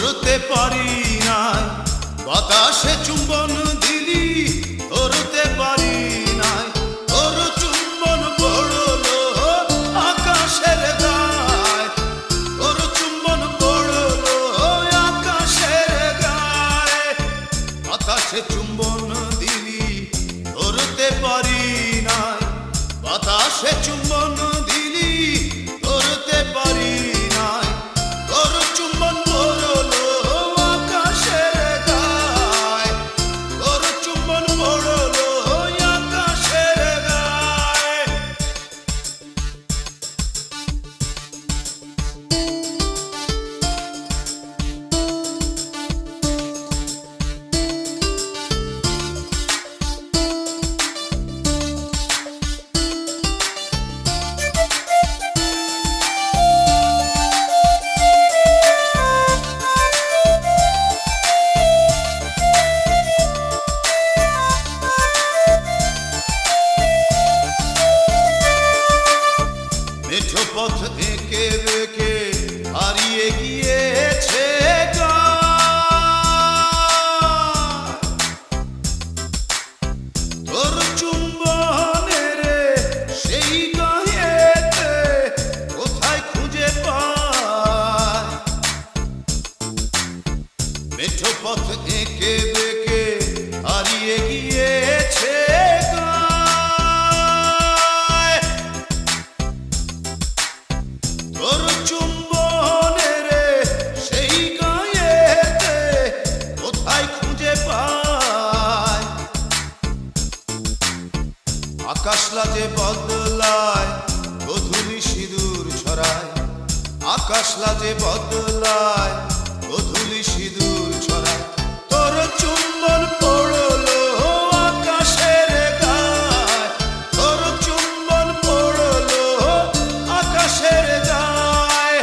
ধরতে পারি নাই, বাতাসে চুম্বন দিলি ধরতে পারি নাই, তোর চুম্বন পড়লো আকাশের গায়ে, তোর চুম্বন পড়লো আকাশের গায়ে, বাতাসে চুম্বন দিলি ধরতে পারি নাই, বাতাসে চুম্বন দিলি ধরতে পারি নাই, তোর চুম্বন পড়লো আকাশের গায়ে, তোর চুম্বন পড়লো আকাশের গায়ে। মেঠো পথ এঁকে বেঁকে হারিয়ে গিয়েছে গায়, তোর চুম্বনের সেই গায়েতে কোথায় খুঁজে পায়, মেঠো পথ এঁকে বেঁকে হারিয়ে গিয়েছে গায়, তোর চুম্বনের সেই গায়েতে কোথায় খুঁজে পায়, আকাশ লাজে বদলায় গধূলি সিঁদুর ছড়ায়, আকাশ লাজে বদলায় গধূলি সিঁদুর ছড়ায়, তোর চুম্বন পড়লো আকাশের গায়ে, তোর চুম্বন পড়লো আকাশের গায়ে।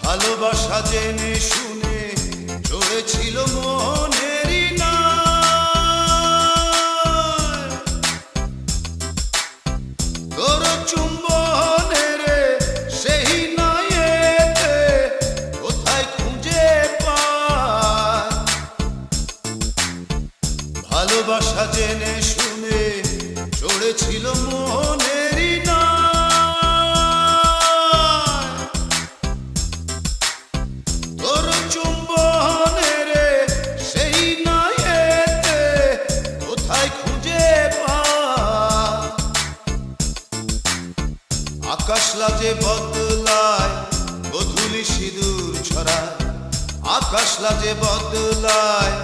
ভালোবাসা জেনে শুনে চড়েছিল মনেরই নায়, তোর চুম্বনের সেই নায়েতে কোথায় খুঁজে পায়, ভালোবাসা জেনে শুনে চড়েছিল মনেরই নায়, তোর চুম্বনের সেই নায়েতে কোথায় খুঁজে পায়, আকাশ লাজে বদলায় গধূলি সিঁদুর ছড়ায়, আকাশ লাজে বদলায়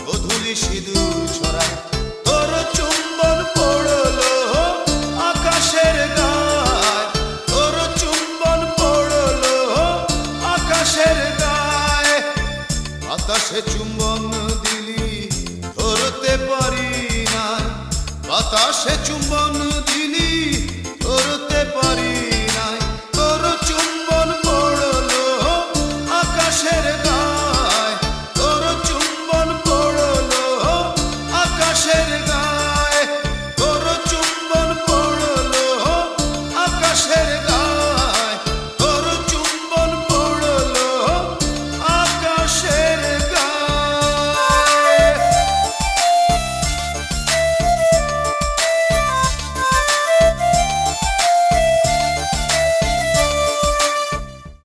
গধূলি সিঁদুর ছড়ায়, তোর চুম্বন পড়লো আকাশের গায়ে, তোর চুম্বন পড়লো আকাশের গায়ে, বাতাসে চুম্বন দিলি ধরতে পারি নাই, বাতাসে চুম্বন